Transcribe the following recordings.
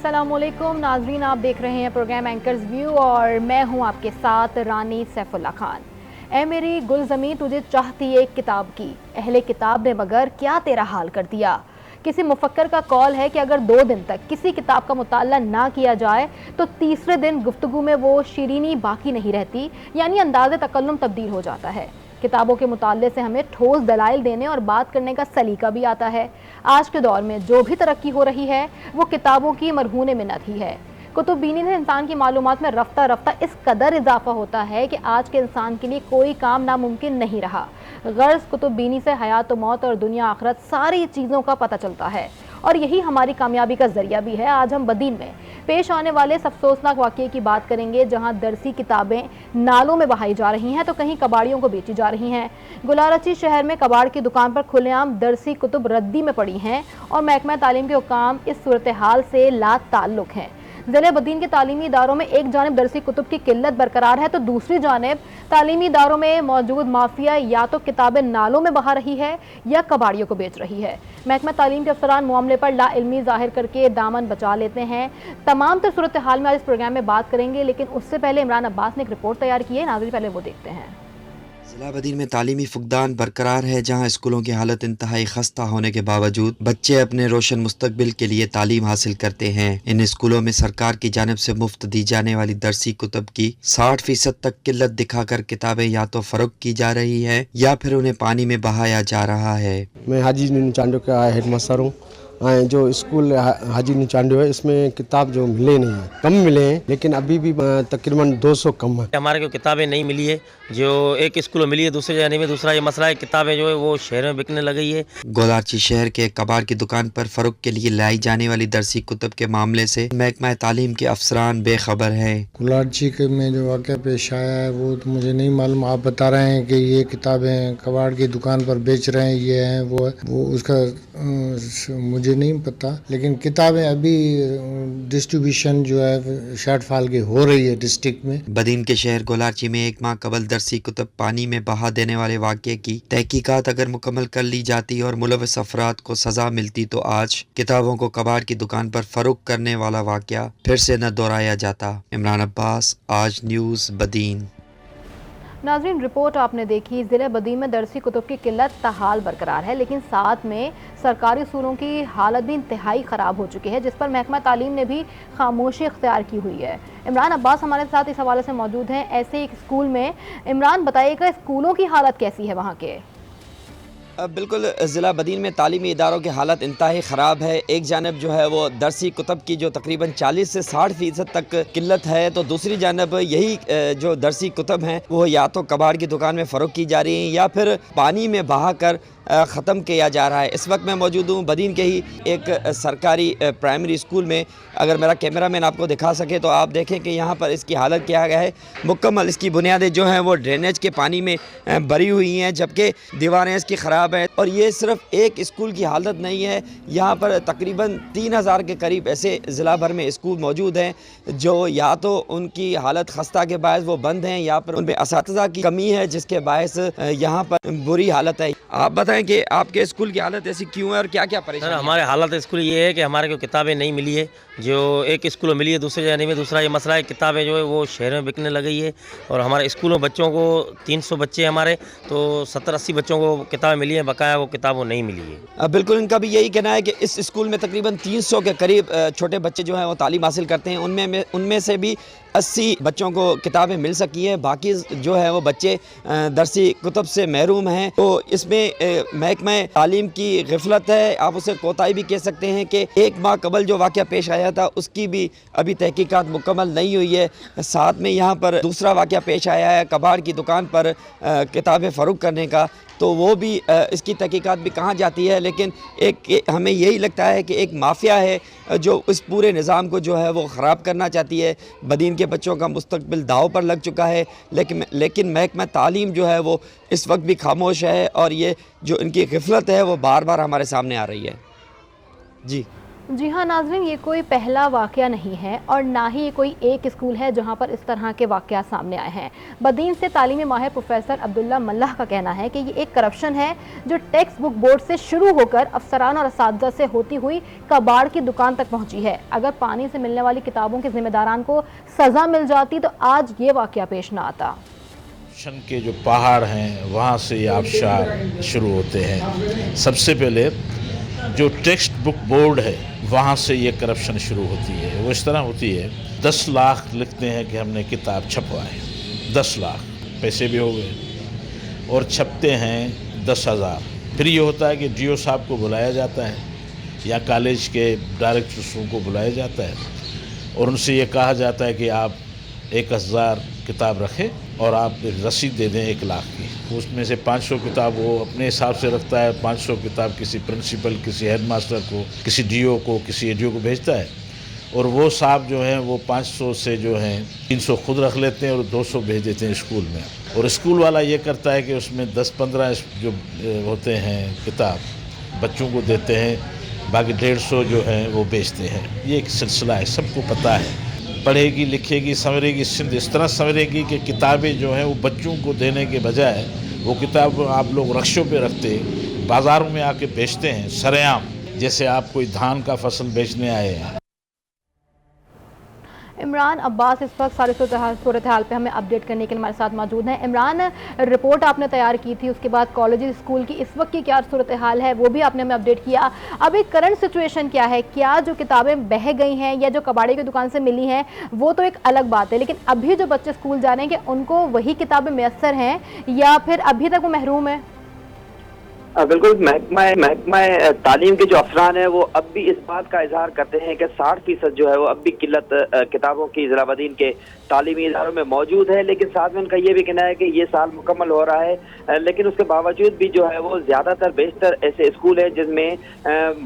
अस्सलाम वालेकुम नाजरीन, आप देख रहे हैं प्रोग्राम एंकर्स व्यू और मैं हूं आपके साथ रानी सैफुल्ला खान। ऐ मेरी गुलज़मीं तुझे चाहती एक किताब की, अहले किताब ने मगर क्या तेरा हाल कर दिया। किसी मुफक्कर का कॉल है कि अगर 2 दिन तक किसी किताब का मुताला ना किया जाए तो तीसरे दिन गुफ्तगू में वो शीरीनी बाकी नहीं रहती, यानी अंदाज़े तकल्लुम तब्दील हो जाता है। किताबों के मुताले से हमें ठोस दलाइल देने और बात करने का सलीका भी आता है। आज के दौर में जो भी तरक्की हो रही है वो किताबों की मरहून मिन्नत ही है। कुतुब बीनी से इंसान की मालूमात में रफ्ता रफ्ता इस कदर इजाफा होता है कि आज के इंसान के लिए कोई काम नामुमकिन नहीं रहा। गर्ज कुतुब बीनी से हयात मौत और दुनिया आखिरत सारी चीज़ों का पता चलता है और यही हमारी कामयाबी का जरिया भी है। आज हम बदीन में पेश आने वाले इस अफसोसनाक वाक़ये की बात करेंगे, जहां दरसी किताबें नालों में बहाई जा रही हैं तो कहीं कबाड़ियों को बेची जा रही हैं। गुलारची शहर में कबाड़ की दुकान पर खुलेआम दरसी कुतुब रद्दी में पड़ी हैं और महकमा तालीम के हुकाम इस सूरत हाल से ला ताल्लुक़ हैं। ज़िले बदीन के तालीमी इदारों में एक जानिब दरसी कुतुब की किल्लत बरकरार है तो दूसरी जानिब तालीमी इदारों में मौजूद माफिया या तो किताबें नालों में बहा रही है या कबाड़ियों को बेच रही है। महकमा तालीम के अफसरान मामले पर लाइल्मी जाहिर करके दामन बचा लेते हैं। तमाम तर सूरत हाल में आज इस प्रोग्राम में बात करेंगे, लेकिन उससे पहले इमरान अब्बास ने एक रिपोर्ट तैयार की है। नाज़रीन पहले वो देखते हैं। जिला बदीन में तालीमी फुकदान बरकरार है, जहाँ स्कूलों की हालत इंतहाई खस्ता होने के बावजूद बच्चे अपने रोशन मुस्तकबिल के लिए तालीम हासिल करते हैं। इन स्कूलों में सरकार की जानिब से मुफ्त दी जाने वाली दरसी कुतुब की 60% तक किल्लत दिखाकर किताबें या तो फरोख्त की जा रही है या फिर उन्हें पानी में बहाया जा रहा है। मैं हाजी चांडो का हेड मास्टर हूँ। जो स्कूल हाजी चांडो है इसमें किताब जो मिले नहीं है, कम मिले हैं, लेकिन अभी भी तकरीबन 200 कम है। हमारे को किताबें नहीं मिली है, जो एक स्कूल में मिली है दूसरे जाने में। दूसरा ये मसला है किताबें जो है वो शहर में बिकने लगी है। गोलारची शहर के कबाड़ की दुकान पर फरोख्त के लिए लाई जाने वाली दरसी कुतुब के मामले से महकमा तालीम के अफसरान बेखबर हैं। गोलारची में जो वाक़या पेश आया है वो तो मुझे नहीं मालूम। आप बता रहे हैं कि ये किताबें कबाड़ की दुकान पर बेच रहे हैं, ये हैं वो है, वो उसका मुझे नहीं पता, लेकिन किताबें अभी डिस्ट्रीब्यूशन जो है शर्ट फाल की हो रही है डिस्ट्रिक्ट में। बदीन के शहर गोलारची में एक माह कबल दरसी कुतुब पानी में बहा देने वाले वाक़ये की तहकीकात अगर मुकम्मल कर ली जाती और मुलव्वस अफराद को सजा मिलती तो आज किताबों को कबाड़ की दुकान पर फरोख्त करने वाला वाक़या फिर से न दोहराया जाता। इमरान अब्बास, आज न्यूज़ बदीन। नाज़रीन रिपोर्ट आपने देखी। ज़िले बदीन में दरसी कुतुब की किल्लत ताहाल बरकरार है, लेकिन साथ में सरकारी स्कूलों की हालत भी इंतहाई ख़राब हो चुकी है, जिस पर महकमा तालीम ने भी खामोशी इख्तियार की हुई है। इमरान अब्बास हमारे साथ इस हवाले से मौजूद हैं। ऐसे एक स्कूल में इमरान बताइएगा, स्कूलों की हालत कैसी है वहाँ के? बिल्कुल, ज़िला बदीन में तालीमी इदारों की हालत इंतहाई ख़राब है। एक जानब जो है वो दरसी कुतुब की जो तकरीबन 40 से 60% तक किल्लत है, तो दूसरी जानब यही जो दरसी कुतुब हैं वो या तो कबाड़ की दुकान में फ़रोख्त की जा रही हैं या फिर पानी में बहा कर ख़त्म किया जा रहा है। इस वक्त मैं मौजूद हूँ बदीन के ही एक सरकारी प्राइमरी स्कूल में। अगर मेरा कैमरा मैन आपको दिखा सके तो आप देखें कि यहाँ पर इसकी हालत क्या है। मुकम्मल इसकी बुनियादें जो हैं वो ड्रेनेज के पानी में भरी हुई हैं, जबकि दीवारें इसकी ख़राब हैं। और ये सिर्फ एक स्कूल की हालत नहीं है, यहाँ पर तकरीबन 3000 के करीब ऐसे ज़िला भर में स्कूल मौजूद हैं जो या तो उनकी हालत खस्ता के बायस वो बंद हैं या फिर उनमें असातिज़ा की कमी है, जिसके बायस यहाँ पर बुरी हालत है। आप बताएं कि आपके स्कूल की हालत ऐसी क्यों है और क्या क्या परेशानी? हमारे हालत स्कूल ये है कि हमारे को किताबें नहीं मिली है, जो एक स्कूल में मिली है दूसरे जाने में। दूसरा ये मसला है किताबें जो है वो शहर में बिकने लगी है और हमारे स्कूलों में बच्चों को 300 बच्चे हमारे, तो 70-80 बच्चों को किताबें मिली हैं, बकाया वो किताबों नहीं मिली है। बिल्कुल, इनका भी यही कहना है कि इस स्कूल में तकरीबन 300 के करीब छोटे बच्चे जो हैं वो तालीम हासिल करते हैं। उनमें से भी 80 बच्चों को किताबें मिल सकी है, बाकी जो है वो बच्चे दरसी कुतुब से महरूम हैं। तो इसमें महकमा तालीम की गिफलत है, आप उसे कोताही भी कह सकते हैं कि एक माह कबल जो वाक़या पेश आया था उसकी भी अभी तहकीकात मुकम्मल नहीं हुई है। साथ में यहाँ पर दूसरा वाक़या पेश आया है कबाड़ की दुकान पर किताबें फ़रोख्त करने का, तो वो भी इसकी तहकीकात भी कहाँ जाती है। लेकिन हमें यही लगता है कि एक माफिया है जो इस पूरे निज़ाम को जो है वो ख़राब करना चाहती है। बदीन के बच्चों का मुस्तकबिल दाव पर लग चुका है, लेकिन महकमा तालीम जो है वो इस वक्त भी खामोश है और ये जो इनकी गिफलत है वो बार बार हमारे सामने आ रही है। जी جی ہاں ناظرین، یہ کوئی پہلا واقعہ نہیں ہے اور نہ ہی یہ کوئی ایک اسکول ہے جہاں پر اس طرح کے واقعات سامنے آئے ہیں۔ بدین سے تعلیمی ماہر پروفیسر عبداللہ ملہ کا کہنا ہے کہ یہ ایک کرپشن ہے جو ٹیکسٹ بک بورڈ سے شروع ہو کر افسران اور اساتذہ سے ہوتی ہوئی کباڑ کی دکان تک پہنچی ہے۔ اگر پانی سے ملنے والی کتابوں کے ذمہ داران کو سزا مل جاتی تو آج یہ واقعہ پیش نہ آتا۔ کے جو پہاڑ ہیں وہاں سے یہ آبشار شروع ہوتے ہیں۔ سب سے پہلے جو ٹیکسٹ بک بورڈ ہے وہاں سے یہ کرپشن شروع ہوتی ہے۔ وہ اس طرح ہوتی ہے 10 لاکھ لکھتے ہیں کہ ہم نے کتاب چھپوائے، 10 لاکھ پیسے بھی ہو گئے، اور چھپتے ہیں 10,000۔ پھر یہ ہوتا ہے کہ ڈی او صاحب کو بلایا جاتا ہے یا کالج کے ڈائریکٹروں کو بلایا جاتا ہے اور ان سے یہ کہا جاتا ہے کہ آپ 1,000 کتاب رکھیں اور آپ رسید دے دیں 1 لاکھ کی۔ اس میں سے 500 کتاب وہ اپنے حساب سے رکھتا ہے، 500 کتاب کسی پرنسپل، کسی ہیڈ ماسٹر کو، کسی ڈی او کو، کسی اے ڈی او کو بھیجتا ہے، اور وہ صاحب جو ہیں وہ 500 سے جو ہیں 300 خود رکھ لیتے ہیں اور 200 بھیج دیتے ہیں اسکول میں۔ اور اسکول والا یہ کرتا ہے کہ اس میں 10-15 جو ہوتے ہیں کتاب بچوں کو دیتے ہیں، باقی 150 جو ہیں وہ بیچتے ہیں۔ یہ ایک سلسلہ ہے، سب کو پتہ ہے۔ پڑھے گی، لکھے گی، سنورے گی سندھ اس طرح سنورے گی کہ کتابیں جو ہیں وہ بچوں کو دینے کے بجائے وہ کتاب آپ لوگ رکشوں پہ رکھتے بازاروں میں آ کے بیچتے ہیں سرعام، جیسے آپ کوئی دھان کا فصل بیچنے آئے ہیں۔ عمران عباس اس وقت ساری صورتحال پہ ہمیں اپڈیٹ کرنے کے لیے ہمارے ساتھ موجود ہیں۔ عمران، رپورٹ آپ نے تیار کی تھی، اس کے بعد کالج اسکول کی اس وقت کی کیا صورتحال ہے وہ بھی آپ نے ہمیں اپڈیٹ کیا۔ ابھی کرنٹ سچویشن کیا ہے؟ کیا جو کتابیں بہہ گئی ہیں یا جو کباڑی کی دکان سے ملی ہیں وہ تو ایک الگ بات ہے، لیکن ابھی جو بچے اسکول جا رہے ہیں کہ ان کو وہی کتابیں میسر ہیں یا پھر ابھی تک وہ محروم ہیں؟ بالکل، محکمہ تعلیم کے جو افسران ہیں وہ اب بھی اس بات کا اظہار کرتے ہیں کہ 60% جو ہے وہ اب بھی قلت کتابوں کی ضلع بدین کے تعلیمی اداروں میں موجود ہے، لیکن ساتھ میں ان کا یہ بھی کہنا ہے کہ یہ سال مکمل ہو رہا ہے، لیکن اس کے باوجود بھی جو ہے وہ زیادہ تر بیشتر ایسے اسکول ہیں جن میں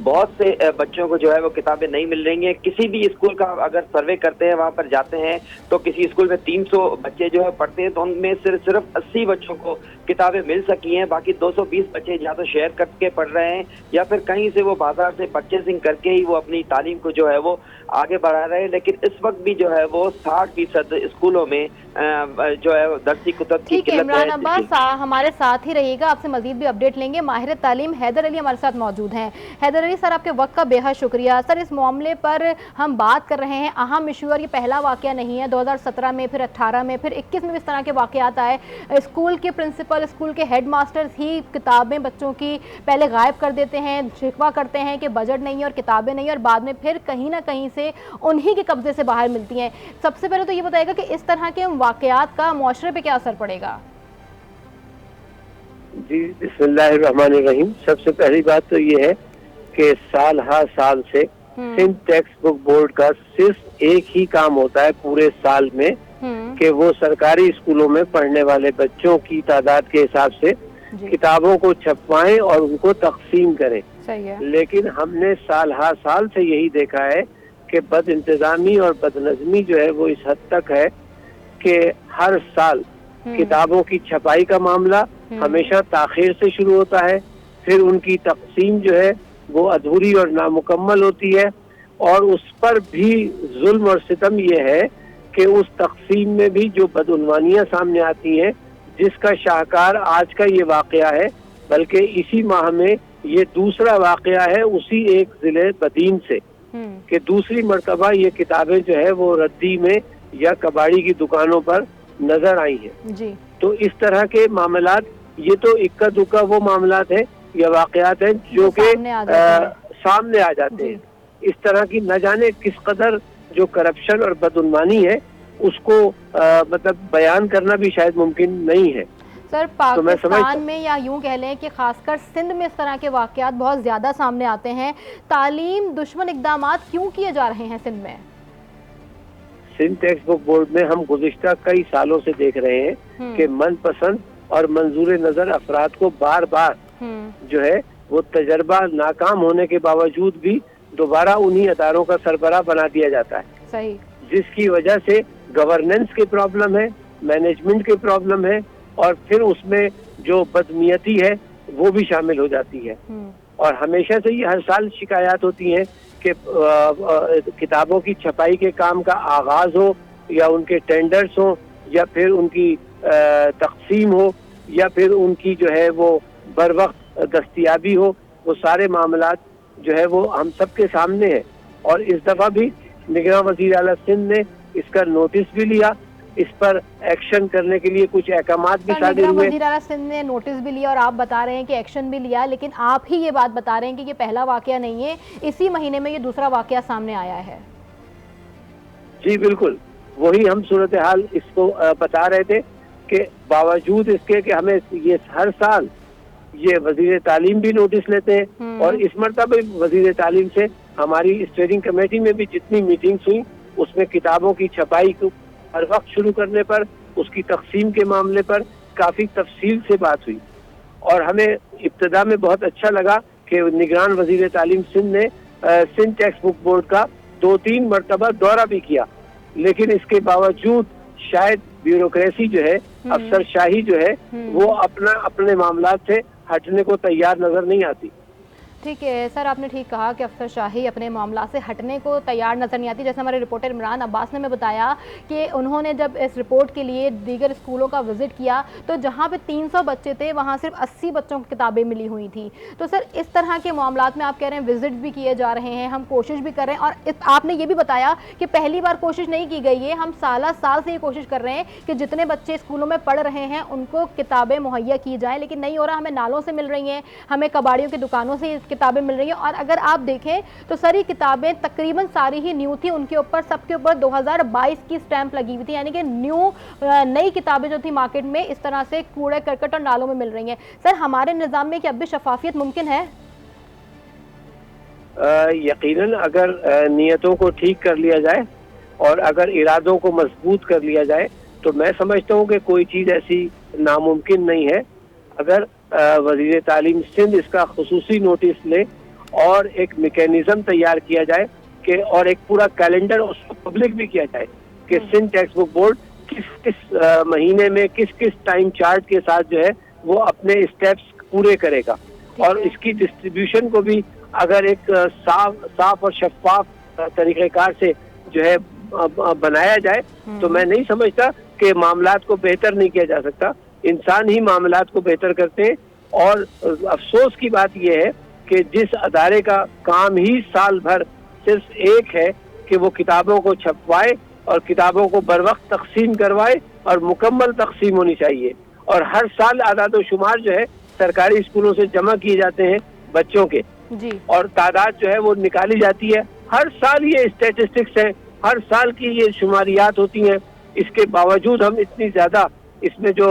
بہت سے بچوں کو جو ہے وہ کتابیں نہیں مل رہی ہیں۔ کسی بھی اسکول کا اگر سروے کرتے ہیں، وہاں پر جاتے ہیں تو کسی اسکول میں 300 بچے جو ہے پڑھتے ہیں تو ان میں صرف 80 بچوں کو کتابیں مل سکی ہیں، باقی 220 بچے یا تو شیئر کر کے پڑھ رہے ہیں یا پھر کہیں سے وہ بازار سے پرچیزنگ کر کے ہی وہ اپنی تعلیم کو جو ہے وہ آگے بڑھا رہے ہیں، لیکن اس وقت بھی جو ہے وہ 60% اسکولوں میں جو ہے درسی کتب کی قلت ہے۔ ٹھیک ہے عمران عباس، ہمارے ساتھ ہی رہیے گا، آپ سے مزید بھی اپڈیٹ لیں گے۔ ماہر تعلیم حیدر علی ہمارے ساتھ موجود ہیں۔ حیدر علی سر، آپ کے وقت کا بے حد شکریہ۔ سر، اس معاملے پر ہم بات کر رہے ہیں، اہم ایشو، اور یہ پہلا واقعہ نہیں ہے، 2017 میں، پھر 18 میں، پھر 21 میں بھی اس طرح کے واقعات آئے۔ اسکول کے پرنسپل، اسکول کے ہیڈ ماسٹرز ہی کتابیں بچوں کی پہلے غائب کر دیتے ہیں، شکوہ کرتے ہیں کہ بجٹ نہیں ہے اور کتابیں نہیں، اور بعد میں پھر کہیں نہ کہیں سے انہی کے قبضے سے باہر ملتی ہیں۔ سب سے پہلے تو یہ بتائے گا کہ اس طرح کے واقعات کا معاشرے پہ کیا اثر پڑے گا؟ جی بسم اللہ الرحمن الرحیم۔ سب سے پہلی بات تو یہ ہے کہ سال ہر سال سے سندھ ٹیکسٹ بک بورڈ کا صرف ایک ہی کام ہوتا ہے پورے سال میں کہ وہ سرکاری اسکولوں میں پڑھنے والے بچوں کی تعداد کے حساب سے کتابوں کو چھپوائیں اور ان کو تقسیم کریں۔ لیکن ہم نے سال ہر سال سے یہی دیکھا ہے کہ بد انتظامی اور بد نظمی جو ہے وہ اس حد تک ہے کہ ہر سال کتابوں کی چھپائی کا معاملہ ہمیشہ تاخیر سے شروع ہوتا ہے، پھر ان کی تقسیم جو ہے وہ ادھوری اور نامکمل ہوتی ہے، اور اس پر بھی ظلم اور ستم یہ ہے کہ اس تقسیم میں بھی جو بدعنوانیاں سامنے آتی ہیں، جس کا شاہکار آج کا یہ واقعہ ہے، بلکہ اسی ماہ میں یہ دوسرا واقعہ ہے اسی ایک ضلع بدین سے کہ دوسری مرتبہ یہ کتابیں جو ہے وہ ردی میں یا کباڑی کی دکانوں پر نظر آئی ہیں۔ تو اس طرح کے معاملات، یہ تو اکا دکا وہ معاملات ہیں یا واقعات ہیں جو کہ سامنے آ جاتے ہیں۔ اس طرح کی نہ جانے کس قدر جو کرپشن اور بدعنوانی ہے اس کو مطلب بیان کرنا بھی شاید ممکن نہیں ہے۔ سر، پاکستان میں یا یوں کہہ لیں کہ خاص کر سندھ میں اس طرح کے واقعات بہت زیادہ سامنے آتے ہیں، تعلیم دشمن اقدامات کیوں کیے جا رہے ہیں سندھ میں؟ سندھ ٹیکسٹ بک بورڈ میں ہم گزشتہ کئی سالوں سے دیکھ رہے ہیں کہ من پسند اور منظور نظر افراد کو بار بار جو ہے وہ تجربہ ناکام ہونے کے باوجود بھی دوبارہ انہی اداروں کا سربراہ بنا دیا جاتا ہے، صحیح، جس کی وجہ سے گورننس کے پرابلم ہے، مینجمنٹ کے پرابلم ہے، اور پھر اس میں جو بدنیتی ہے وہ بھی شامل ہو جاتی ہے۔ اور ہمیشہ سے ہی ہر سال شکایات ہوتی ہیں کہ کتابوں کی چھپائی کے کام کا آغاز ہو یا ان کے ٹینڈرز ہوں یا پھر ان کی تقسیم ہو یا پھر ان کی جو ہے وہ بر وقت دستیابی ہو، وہ سارے معاملات جو ہے وہ ہم سب کے سامنے ہیں. اور اس دفعہ بھی نگراں وزیر اعلیٰ سندھ نے اس کا نوٹس بھی لیا، اس پر ایکشن کرنے کے لیے کچھ احکامات بھی صادر ہوئے. وزیر اعلیٰ سندھ نے نوٹس بھی لیا اور آپ بتا رہے ہیں کہ ایکشن بھی لیا، لیکن آپ ہی یہ بات بتا رہے ہیں کہ یہ پہلا واقعہ نہیں ہے، اسی مہینے میں یہ دوسرا واقعہ سامنے آیا ہے. جی بالکل، وہی ہم صورتحال اس کو بتا رہے تھے کہ باوجود اس کے کہ ہمیں یہ ہر سال یہ وزیر تعلیم بھی نوٹس لیتے ہیں اور اس مرتبہ وزیر تعلیم سے ہماری اسٹیئرنگ کمیٹی میں بھی جتنی میٹنگز ہوئی اس میں کتابوں کی چھپائی کو ہر وقت شروع کرنے پر، اس کی تقسیم کے معاملے پر کافی تفصیل سے بات ہوئی. اور ہمیں ابتدا میں بہت اچھا لگا کہ نگران وزیر تعلیم سندھ نے سندھ ٹیکسٹ بک بورڈ کا 2-3 مرتبہ دورہ بھی کیا، لیکن اس کے باوجود شاید بیوروکریسی جو ہے، افسر شاہی جو ہے، وہ اپنے معاملات سے ہٹنے کو تیار نظر نہیں آتی. ٹھیک ہے سر، آپ نے ٹھیک کہا کہ افسر شاہی اپنے معاملات سے ہٹنے کو تیار نظر نہیں آتی. جیسے ہمارے رپورٹر عمران عباس نے ہمیں بتایا کہ انہوں نے جب اس رپورٹ کے لیے دیگر اسکولوں کا وزٹ کیا تو جہاں پہ 300 بچے تھے وہاں صرف 80 بچوں کو کتابیں ملی ہوئی تھیں. تو سر اس طرح کے معاملات میں آپ کہہ رہے ہیں وزٹ بھی کیے جا رہے ہیں، ہم کوشش بھی کر رہے ہیں، اور آپ نے یہ بھی بتایا کہ پہلی بار کوشش نہیں کی گئی ہے، ہم سالہ سال سے یہ کوشش کر رہے ہیں کہ جتنے بچے اسکولوں میں پڑھ رہے ہیں ان کو کتابیں مہیا کی جائیں، لیکن نہیں ہو رہا. ہمیں نالوں سے مل رہی ہیں، ہمیں کباڑیوں کی دکانوں سے کتابیں مل رہی ہیں، اور اگر آپ دیکھیں تو ساری کتابیں تقریباً ساری ہی نیو تھی، ان کے اوپر سب کے اوپر 2022 کی سٹیمپ لگی ہوئی تھی، یعنی کہ نئی کتابیں جو تھی مارکیٹ میں اس طرح سے کوڑے کرکٹ اور نالوں میں مل رہی ہیں. سر ہمارے نظام میں کیا اب بھی شفافیت ممکن ہے؟ یقیناً اگر نیتوں کو ٹھیک کر لیا جائے اور اگر ارادوں کو مضبوط کر لیا جائے تو میں سمجھتا ہوں کہ کوئی چیز ایسی ناممکن نہیں ہے. اگر وزیر تعلیم سندھ اس کا خصوصی نوٹس لے اور ایک میکینزم تیار کیا جائے کہ اور ایک پورا کیلنڈر اس کو پبلک بھی کیا جائے کہ سندھ ٹیکسٹ بک بورڈ کس مہینے میں کس ٹائم چارٹ کے ساتھ جو ہے وہ اپنے اسٹیپس پورے کرے گا، اور اس کی ڈسٹریبیوشن کو بھی اگر ایک صاف اور شفاف طریقہ کار سے جو ہے بنایا جائے تو میں نہیں سمجھتا کہ معاملات کو بہتر نہیں کیا جا سکتا. انسان ہی معاملات کو بہتر کرتے ہیں، اور افسوس کی بات یہ ہے کہ جس ادارے کا کام ہی سال بھر صرف ایک ہے کہ وہ کتابوں کو چھپوائے اور کتابوں کو بر وقت تقسیم کروائے اور مکمل تقسیم ہونی چاہیے، اور ہر سال اعداد و شمار جو ہے سرکاری اسکولوں سے جمع کیے جاتے ہیں بچوں کے جی، اور تعداد جو ہے وہ نکالی جاتی ہے. ہر سال یہ اسٹیٹسٹکس ہیں، ہر سال کی یہ شماریات ہوتی ہیں. اس کے باوجود ہم اتنی زیادہ اس میں جو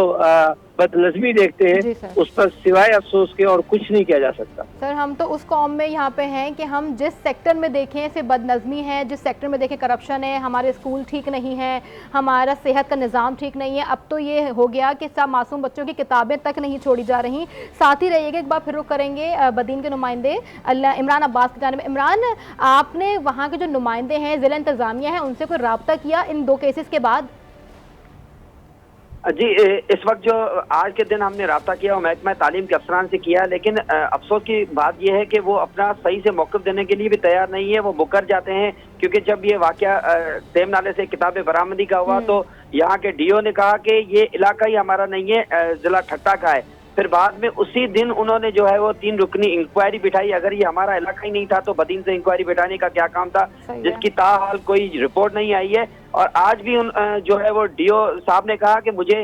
بد نظمی دیکھتے ہیں اس پر سوائے افسوس کے اور کچھ نہیں کیا جا سکتا. سر ہم تو اس قوم میں یہاں پہ ہیں کہ ہم جس سیکٹر میں دیکھیں سے بد نظمی ہے، جس سیکٹر میں دیکھیں کرپشن ہے، ہمارے اسکول ٹھیک نہیں ہے، ہمارا صحت کا نظام ٹھیک نہیں ہے. اب تو یہ ہو گیا کہ سب معصوم بچوں کی کتابیں تک نہیں چھوڑی جا رہی. ساتھ ہی رہیے گا، ایک بار پھر رخ کریں گے بدین کے نمائندے عمران عباس کی جانب. عمران، آپ نے وہاں کے جو نمائندے ہیں، ضلع انتظامیہ ہیں، ان سے کوئی رابطہ کیا ان 2 کیسز کے بعد؟ جی، اس وقت جو آج کے دن ہم نے رابطہ کیا وہ محکمہ تعلیم کے افسران سے کیا، لیکن افسوس کی بات یہ ہے کہ وہ اپنا صحیح سے موقف دینے کے لیے بھی تیار نہیں ہے. وہ مکر جاتے ہیں کیونکہ جب یہ واقعہ ٹیم نالے سے کتاب برآمدی کا ہوا تو یہاں کے ڈی او نے کہا کہ یہ علاقہ ہی ہمارا نہیں ہے، ضلع ٹھٹا کا ہے. پھر بعد میں اسی دن انہوں نے جو ہے وہ 3 رکنی انکوائری بٹھائی. اگر یہ ہمارا علاقہ ہی نہیں تھا تو بدین سے انکوائری بٹھانے کا کیا کام تھا، جس کی تاحال کوئی رپورٹ نہیں آئی ہے. اور آج بھی جو ہے وہ ڈی او صاحب نے کہا کہ مجھے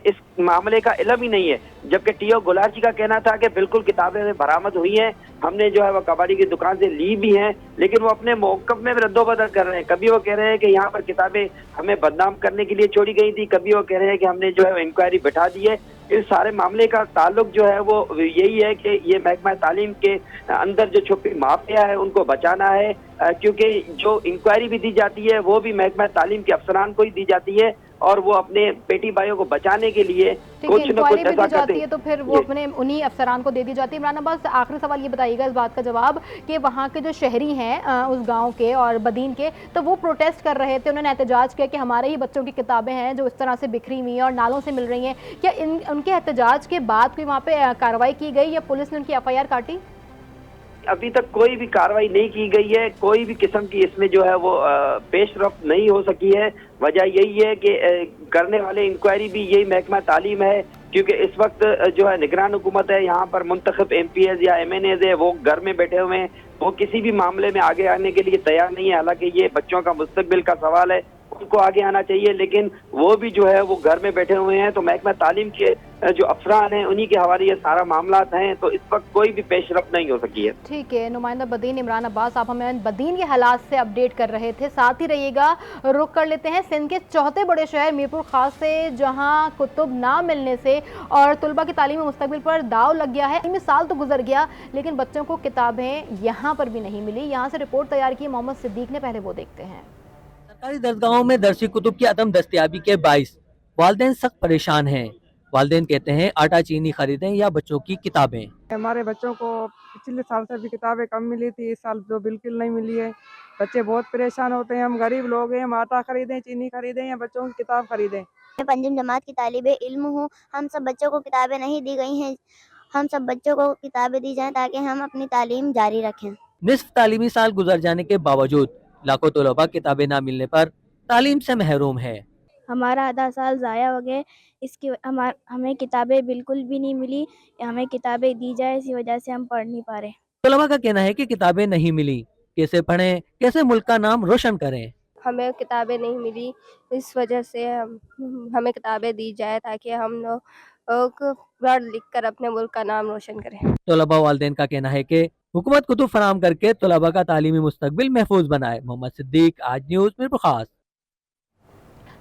اس معاملے کا علم ہی نہیں ہے، جبکہ ٹی او گلارچی کا کہنا تھا کہ بالکل کتابیں برآمد ہوئی ہیں، ہم نے جو ہے وہ کباڑی کی دکان سے لی بھی ہیں، لیکن وہ اپنے موقف میں رد و بدل کر رہے ہیں. کبھی وہ کہہ رہے ہیں کہ یہاں پر کتابیں ہمیں بدنام کرنے کے لیے چھوڑی گئی تھی، کبھی وہ کہہ رہے ہیں کہ ہم نے جو ہے انکوائری بٹھا دی ہے. اس سارے معاملے کا تعلق جو ہے وہ یہی ہے کہ یہ محکمہ تعلیم کے اندر جو چھپی مافیا ہے ان کو بچانا ہے، کیونکہ جو انکوائری بھی دی جاتی ہے وہ بھی محکمہ تعلیم کے افسران کو ہی دی جاتی ہے، اور وہ اپنے بیٹی بھائیوں کو بچانے کے لیے کچھ نہ کچھ ایسا کرتے ہیں تو پھر وہ اپنے انہی افسران کو دے دی جاتی ہے. عمران عباس، آخری سوال یہ بتائیے گا اس بات کا جواب کہ وہاں کے جو شہری ہیں اس گاؤں کے اور بدین کے، تو وہ پروٹیسٹ کر رہے تھے، انہوں نے احتجاج کیا کہ ہمارے ہی بچوں کی کتابیں ہیں جو اس طرح سے بکھری ہوئی ہیں اور نالوں سے مل رہی ہیں. کیا ان کے احتجاج کے بعد کوئی وہاں پہ کارروائی کی گئی یا پولیس نے ان کی ایف آئی آر کاٹی؟ अभी तक कोई भी कार्रवाई नहीं की गई है, कोई भी किस्म की इसमें जो है वो पेशरफ्त नहीं हो सकी है। वजह यही है कि करने वाले इंक्वायरी भी यही महकमा तालीम है, क्योंकि इस वक्त जो है निगरान हुकूमत है, यहाँ पर मुंतखब MPs या MNAs है, वो घर में बैठे हुए हैं, वो किसी भी मामले में आगे आने के लिए तैयार नहीं है। हालांकि ये बच्चों का मुस्तकबिल का सवाल है, उनको आगे आना चाहिए, लेकिन वो भी जो है वो घर में बैठे हुए हैं। तो महकमा तालीम के जो अफसरान हैं उन्हीं के हवाले ये सारा मामलात हैं, तो इस वक्त कोई भी पेशरफ्त नहीं हो सकी है। ठीक है, नुमाइंदा बदीन इमरान अब्बास, आप हमें बदीन के हालात से अपडेट कर रहे थे, साथ ही रहिएगा। रुक कर लेते हैं सिंध के चौथे बड़े शहर मीरपुर खास से, जहां कुतुब ना मिलने से और तलबा की तालीमी मुस्तकबिल पर दाव लग गया है। साल तो गुजर गया लेकिन बच्चों को किताबें यहाँ पर भी नहीं मिली। यहाँ से रिपोर्ट तैयार की मोहम्मद सिद्दीक ने, पहले वो देखते हैं। सरकारी दरगाहों में दरसी कुतुब की अदम दस्तयाबी के बाइस वालिदैन सख्त परेशान हैं। वालिदैन कहते हैं आटा चीनी खरीदें या बच्चों की किताबें। हमारे बच्चों को पिछले साल से भी किताबें कम मिली थी, इस साल तो बिल्कुल नहीं मिली है। बच्चे बहुत परेशान होते हैं। हम गरीब लोग हैं, हम आटा खरीदें, चीनी खरीदें या बच्चों की किताब खरीदें। मैं पंजम जमात की तालिबे इल्म हूँ। हम सब बच्चों को किताबें नहीं दी गई हैं। हम सब बच्चों को किताबें दी जाएं ताकि हम अपनी तालीम जारी रखें। निस्फ तालीमी साल गुजर जाने के बावजूद लाखों तलबा किताबें ना मिलने पर तालीम से महरूम है। हमारा आधा साल ज़ाया हो गया, इसकी हमें किताबें बिल्कुल भी नहीं मिली। हमें किताबें दी जाए, इसी वजह से हम पढ़ नहीं पा रहे। तलबा का कहना है कि किताबें नहीं मिली, कैसे पढ़ें, कैसे मुल्क का नाम रोशन करें। हमें किताबें नहीं मिली, इस वजह से हमें किताबें दी जाए ताकि हम लोग पढ़ लिख कर अपने मुल्क का नाम रोशन करें। तलबा वालिदैन का कहना है कि हुकूमत कुतुब फराहम करके तलबा का तालीमी मुस्तकबिल महफूज बनाए। मोहम्मद सिद्दीक, आज न्यूज़ मीरपुर खास।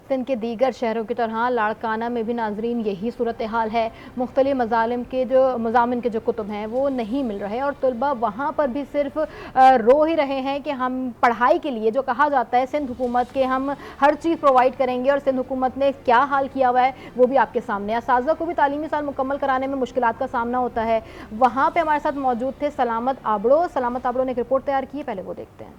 सिंध के दीगर शहरों की तरह लाड़काना में भी नाजरीन यही सूरत हाल है। मुख्तलिफ मज़ामिन के जो कुतुब हैं वो नहीं मिल रहे और तलबा वहाँ पर भी सिर्फ रो ही रहे हैं कि हम पढ़ाई के लिए जो कहा जाता है सिंध हुकूमत के हम हर चीज़ प्रोवाइड करेंगे, और सिंध हुकूमत ने क्या हाल किया हुआ है वो भी आपके सामने। असातिज़ा को भी तालीमी साल मुकम्मल कराने में मुश्किलात का सामना होता है। वहाँ पर हमारे साथ मौजूद थे सलामत आबड़ो ने एक रिपोर्ट तैयार की है, पहले वो देखते हैं।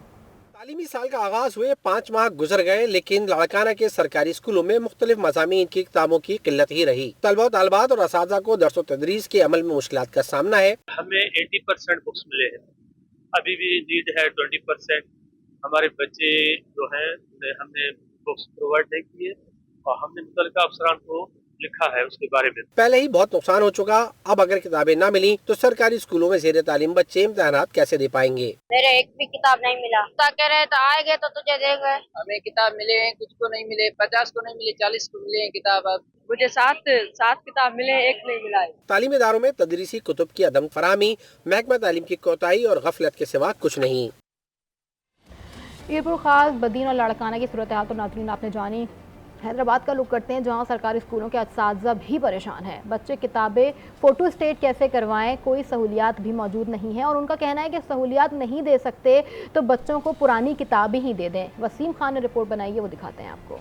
तालीमी साल का आगाज हुए 5 माह गुजर गए, लेकिन लाड़काना के सरकारी स्कूलों में मुख्तलिफ मज़ामीन की किताबों की किल्लत ही रही। तलबा तालिबात और असातिज़ा को दर्स व तदरीस के अमल में मुश्किलात का सामना है। हमें 80% बुक्स मिले हैं, अभी भी नीड है 20%। हमारे बच्चे जो हैं हमने बुक्स प्रोवाइड नहीं किए और हमने मुतल्लिका अफसरान को लिखा है उसके बारे में। पहले ही बहुत नुकसान हो चुका, अब अगर किताबें ना मिली तो सरकारी स्कूलों में ज़ेर तालीम बच्चे इम्तिहानात कैसे दे पाएंगे। मेरे एक भी किताब नहीं मिला। कह रहे तो आएंगे तो तुझे देंगे। हमें किताब मिले हैं, कुछ को नहीं मिले, 50 को नहीं मिले, 40 को मिले हैं किताब। अब मुझे 7 किताब मिले, एक नहीं मिला है। तालीमी इदारों में तदरीसी कुतुब की अदम फराहमी, महकमा तालीम की कोताही और गफलत के सिवा कुछ नहीं। मीरपुर खास, बदीन और लाड़काना की सूरत हाल तो नाज़रीन आपने जानी। हैदराबाद का रुख करते हैं, जहां सरकारी स्कूलों के असातिज़ा भी परेशान हैं। बच्चे किताबें फ़ोटो स्टेट कैसे करवाएं, कोई सहूलियात भी मौजूद नहीं है और उनका कहना है कि सहूलियात नहीं दे सकते तो बच्चों को पुरानी किताबें ही दे दें। वसीम खान ने रिपोर्ट बनाई है, वो दिखाते हैं आपको।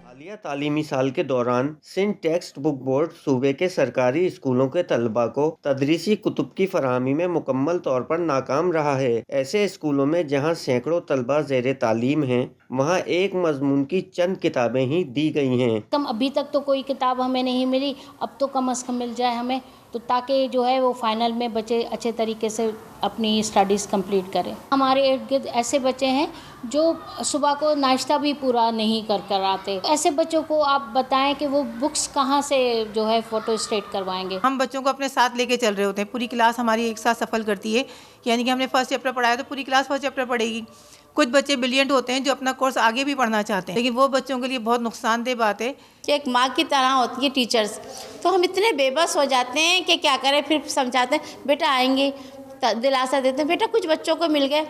हालिया तालीमी साल के दौरान सिंध टेक्स्ट बुक बोर्ड सूबे के सरकारी स्कूलों के तलबा को तदरीसी कुतुब की फराहमी में मुकम्मल तौर पर नाकाम रहा है। ऐसे स्कूलों में जहां सैकड़ों तलबा ज़ेरे तालीम हैं, वहां एक मजमून की चंद किताबें ही दी गई हैं। कम अभी तक तो कोई किताब हमें नहीं मिली, अब तो कम अज़ कम मिल जाए हमें, तो ताकि जो है वो फाइनल में बच्चे अच्छे तरीके से अपनी स्टडीज़ कंप्लीट करें। हमारे इर्द गिर्द ऐसे बच्चे हैं जो सुबह को नाश्ता भी पूरा नहीं कर आते। ऐसे बच्चों को आप बताएं कि वो बुक्स कहाँ से जो है फ़ोटो स्टेट करवाएंगे। हम बच्चों को अपने साथ लेके चल रहे होते हैं, पूरी क्लास हमारी एक साथ सफ़र करती है, यानी कि हमने फर्स्ट चैप्टर पढ़ाया तो पूरी क्लास फर्स्ट चैप्टर पढ़ेगी। कुछ बच्चे ब्रिलियंट होते हैं जो अपना कोर्स आगे भी पढ़ना चाहते हैं, लेकिन वो बच्चों के लिए बहुत नुकसानदेह बात है कि एक माँ की तरह होती है टीचर्स, तो हम इतने बेबस हो जाते हैं कि क्या करें। फिर समझाते हैं बेटा आएंगे, दिलासा देते हैं, बेटा कुछ बच्चों को मिल गए,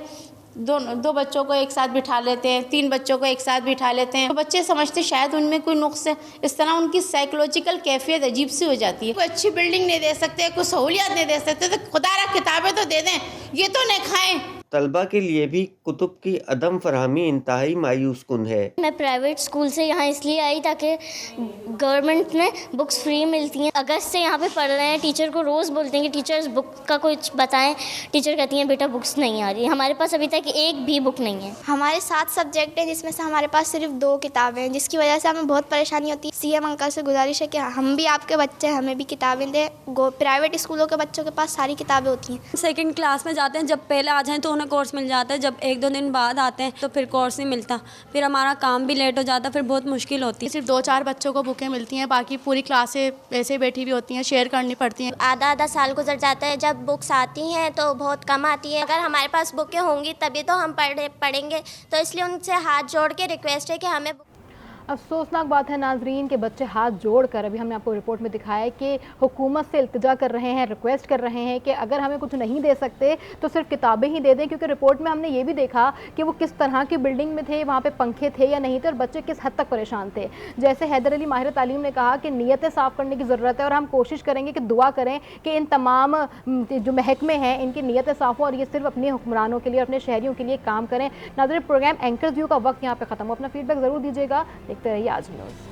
दो बच्चों को एक साथ बिठा लेते हैं, 3 बच्चों को एक साथ बिठा लेते हैं। तो बच्चे समझते शायद उनमें कोई नुक्स है, इस तरह उनकी साइकोलॉजिकल कैफियत अजीब सी हो जाती है। कोई अच्छी बिल्डिंग नहीं दे सकते, कोई सहूलियत नहीं दे सकते, तो खुदारा किताबें तो दे दें, ये तो नहीं खाएं। तलबा के लिए भी कुतुब की अदम फराहमी इंतहाई मायूस कुन है। मैं प्राइवेट स्कूल से यहाँ इसलिए आई ताकि गवर्नमेंट में बुक्स फ्री मिलती हैं। अगस्त से यहाँ पे पढ़ रहे हैं, टीचर को रोज़ बोलते हैं कि टीचर्स बुक का कुछ बताएं। टीचर कहती हैं बेटा बुक्स नहीं आ रही, हमारे पास अभी तक एक भी बुक नहीं है। हमारे 7 सब्जेक्ट हैं जिसमें से हमारे पास सिर्फ 2 किताबें हैं, जिसकी वजह से हमें बहुत परेशानी होती है। CM अंकल से गुजारिश है कि हम भी आपके बच्चे, हमें भी किताबें दें। प्राइवेट स्कूलों के बच्चों के पास सारी किताबें होती हैं। सेकंड क्लास में जाते हैं, जब पहले आ जाएं तो उन्हें कोर्स मिल जाता है, जब 1-2 दिन बाद आते हैं तो फिर कोर्स नहीं मिलता, फिर हमारा काम भी लेट हो जाता, फिर बहुत मुश्किल होती है। सिर्फ 2-4 बच्चों को बुकें मिलती हैं, बाकी पूरी क्लासें वैसे बैठी हुई होती हैं, शेयर करनी पड़ती हैं। आधा साल गुजर जाता है, जब बुक्स आती हैं तो बहुत कम आती है। अगर हमारे पास बुकें होंगी तभी तो हम पढ़ेंगे, तो इसलिए उनसे हाथ जोड़ के रिक्वेस्ट है कि हमें। अफसोसनाक बात है नाजरीन के बच्चे हाथ जोड़कर, अभी हमने आपको रिपोर्ट में दिखाया है कि हुकूमत से इल्तिजा कर रहे हैं, रिक्वेस्ट कर रहे हैं कि अगर हमें कुछ नहीं दे सकते तो सिर्फ किताबें ही दे दें, क्योंकि रिपोर्ट में हमने ये भी देखा कि वो किस तरह की बिल्डिंग में थे, वहाँ पे पंखे थे या नहीं थे, और बच्चे किस हद तक परेशान थे। जैसे हैदर अली माहिर तालीम ने कहा कि नीयतें साफ़ करने की ज़रूरत है, और हम कोशिश करेंगे कि दुआ करें कि इन तमाम जो महकमे हैं इनकी नीयतें साफ़ हो और ये सिर्फ अपने हुक्मरानों के लिए, अपने शहरियों के लिए काम करें। नाज़रीन, प्रोग्राम एंकर्स व्यू का वक्त यहाँ पर ख़त्म हो। अपना फीडबैक ज़रूर दीजिएगा। देखते रहिए आज न्यूज़।